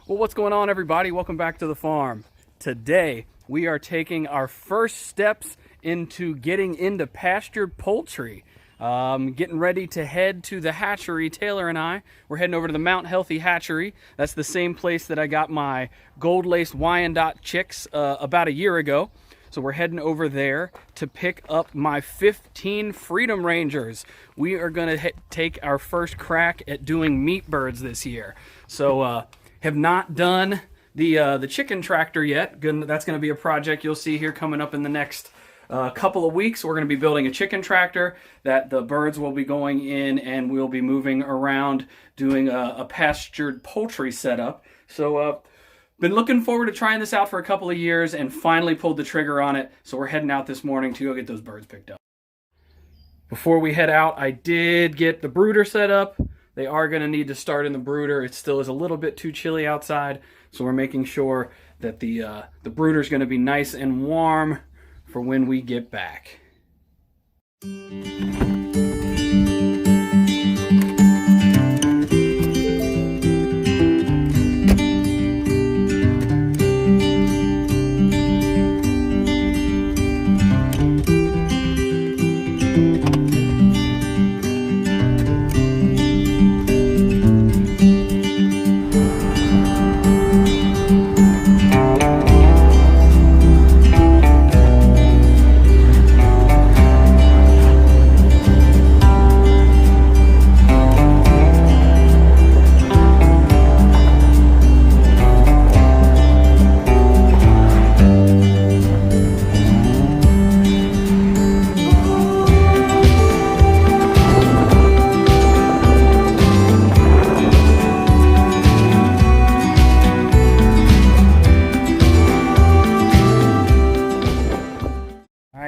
Well, what's going on, everybody? Welcome back to the farm. Today, we are taking our first steps into getting into pastured poultry. Getting ready to head to the hatchery. Taylor and I, we're heading over to the Mount Healthy Hatchery. That's the same place that I got my gold-laced Wyandotte chicks about a year ago. So we're heading over there to pick up my 15 Freedom Rangers. We are going to take our first crack at doing meat birds this year. So, have not done the chicken tractor yet. That's going to be a project you'll see here coming up in the next couple of weeks. We're going to be building a chicken tractor that the birds will be going in, and we'll be moving around doing a pastured poultry setup. So been looking forward to trying this out for a couple of years and finally pulled the trigger on it. So we're heading out this morning to go get those birds picked up. Before we head out, I did get the brooder set up. They are going to need to start in the brooder. It still is a little bit too chilly outside, so we're making sure that the brooder is going to be nice and warm for when we get back.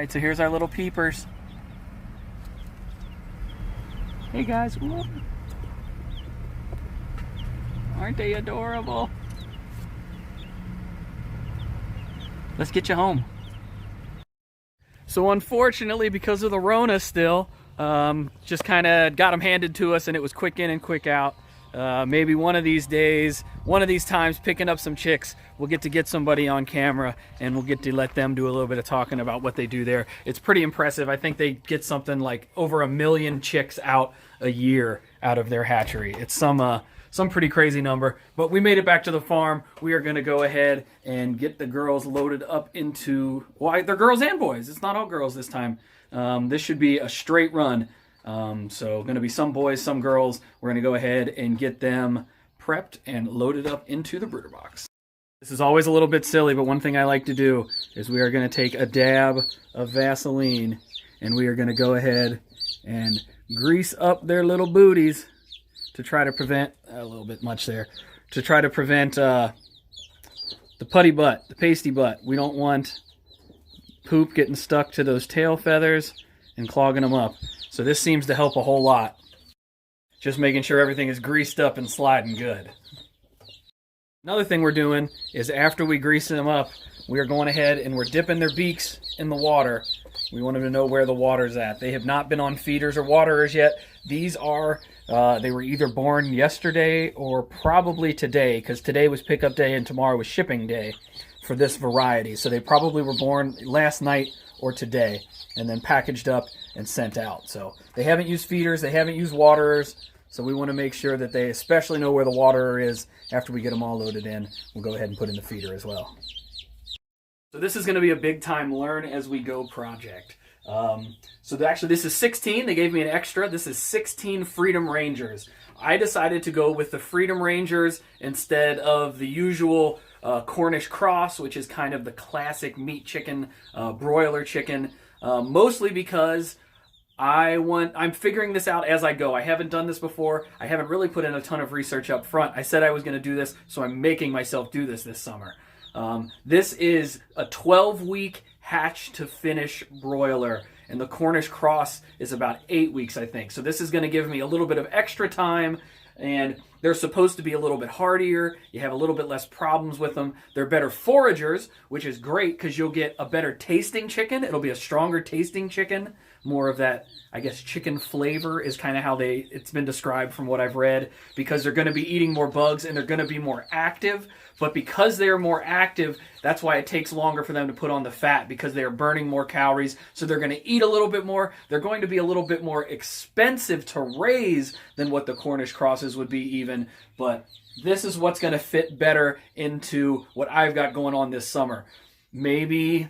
So here's our little peepers. Hey guys, whoop. Aren't they adorable? Let's get you home. So unfortunately, because of the Rona still, just kind of got them handed to us, and it was quick in and quick out. Maybe one of these days, one of these times, picking up some chicks, we'll get somebody on camera and we'll get to let them do a little bit of talking about what they do there. It's pretty impressive. I think they get something like over 1 million chicks out a year out of their hatchery. It's some pretty crazy number, but we made it back to the farm. We are going to go ahead and get the girls loaded up into, well, they're girls and boys. It's not all girls this time. This should be a straight run. So going to be some boys, some girls. We're going to go ahead and get them prepped and loaded up into the brooder box. This is always a little bit silly, but one thing I like to do is we are going to take a dab of Vaseline and we are going to go ahead and grease up their little booties to try to prevent, a little bit much there, to try to prevent the putty butt, the pasty butt. We don't want poop getting stuck to those tail feathers and clogging them up. So this seems to help a whole lot. Just making sure everything is greased up and sliding good. Another thing we're doing is after we grease them up, we are going ahead and we're dipping their beaks in the water. We want them to know where the water's at. They have not been on feeders or waterers yet. These are, they were either born yesterday or probably today, because today was pickup day and tomorrow was shipping day for this variety. So they probably were born last night or today and then packaged up and sent out. So they haven't used feeders, they haven't used waterers, so we want to make sure that they especially know where the waterer is. After we get them all loaded in, we'll go ahead and put in the feeder as well. So this is going to be a big time learn as we go project. Actually this is 16, they gave me an extra. This is 16 Freedom Rangers. I decided to go with the Freedom Rangers instead of the usual Cornish cross, which is kind of the classic meat chicken, broiler chicken, mostly because I'm figuring this out as I go. I haven't done this before. I haven't really put in a ton of research up front. I said I was going to do this, so I'm making myself do this summer. This is a 12-week hatch to finish broiler, and the Cornish cross is about 8 weeks, I think. So this is going to give me a little bit of extra time, and they're supposed to be a little bit hardier. You have a little bit less problems with them. They're better foragers, which is great because you'll get a better tasting chicken. It'll be a stronger tasting chicken more of that, I guess, chicken flavor is kind of how it's been described from what I've read, because they're going to be eating more bugs and they're going to be more active. But because they are more active, that's why it takes longer for them to put on the fat, because they are burning more calories. So they're going to eat a little bit more. They're going to be a little bit more expensive to raise than what the Cornish crosses would be even. But this is what's going to fit better into what I've got going on this summer. Maybe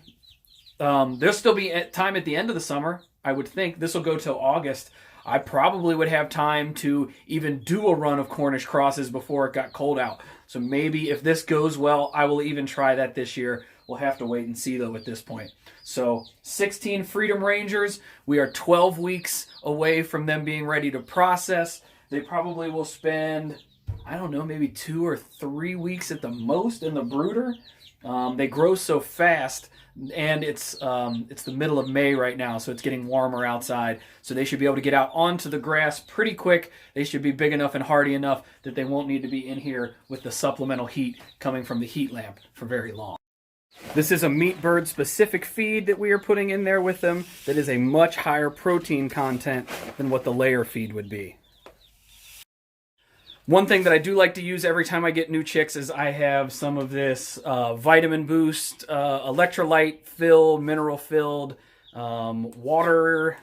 there'll still be time at the end of the summer. I would think this will go till August. I probably would have time to even do a run of Cornish crosses before it got cold out. So maybe if this goes well, I will even try that this year. We'll have to wait and see, though, at this point. So 16 Freedom Rangers. We are 12 weeks away from them being ready to process. They probably will spend, I don't know, maybe 2 or 3 weeks at the most in the brooder. They grow so fast, and it's the middle of May right now, so it's getting warmer outside. So they should be able to get out onto the grass pretty quick. They should be big enough and hardy enough that they won't need to be in here with the supplemental heat coming from the heat lamp for very long. This is a meat bird specific feed that we are putting in there with them that is a much higher protein content than what the layer feed would be. One thing that I do like to use every time I get new chicks is I have some of this vitamin boost, electrolyte filled, mineral filled, water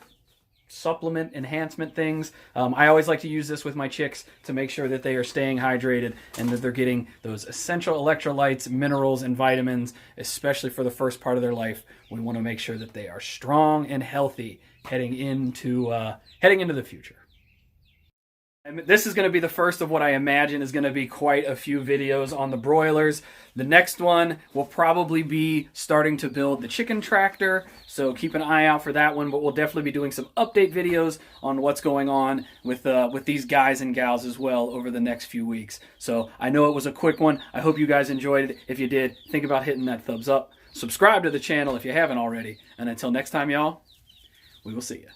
supplement enhancement things. I always like to use this with my chicks to make sure that they are staying hydrated and that they're getting those essential electrolytes, minerals, and vitamins, especially for the first part of their life. We want to make sure that they are strong and healthy heading into the future. And this is going to be the first of what I imagine is going to be quite a few videos on the broilers. The next one will probably be starting to build the chicken tractor, so keep an eye out for that one, but we'll definitely be doing some update videos on what's going on with these guys and gals as well over the next few weeks. So I know it was a quick one. I hope you guys enjoyed it. If you did, think about hitting that thumbs up. Subscribe to the channel if you haven't already. And until next time, y'all, we will see you.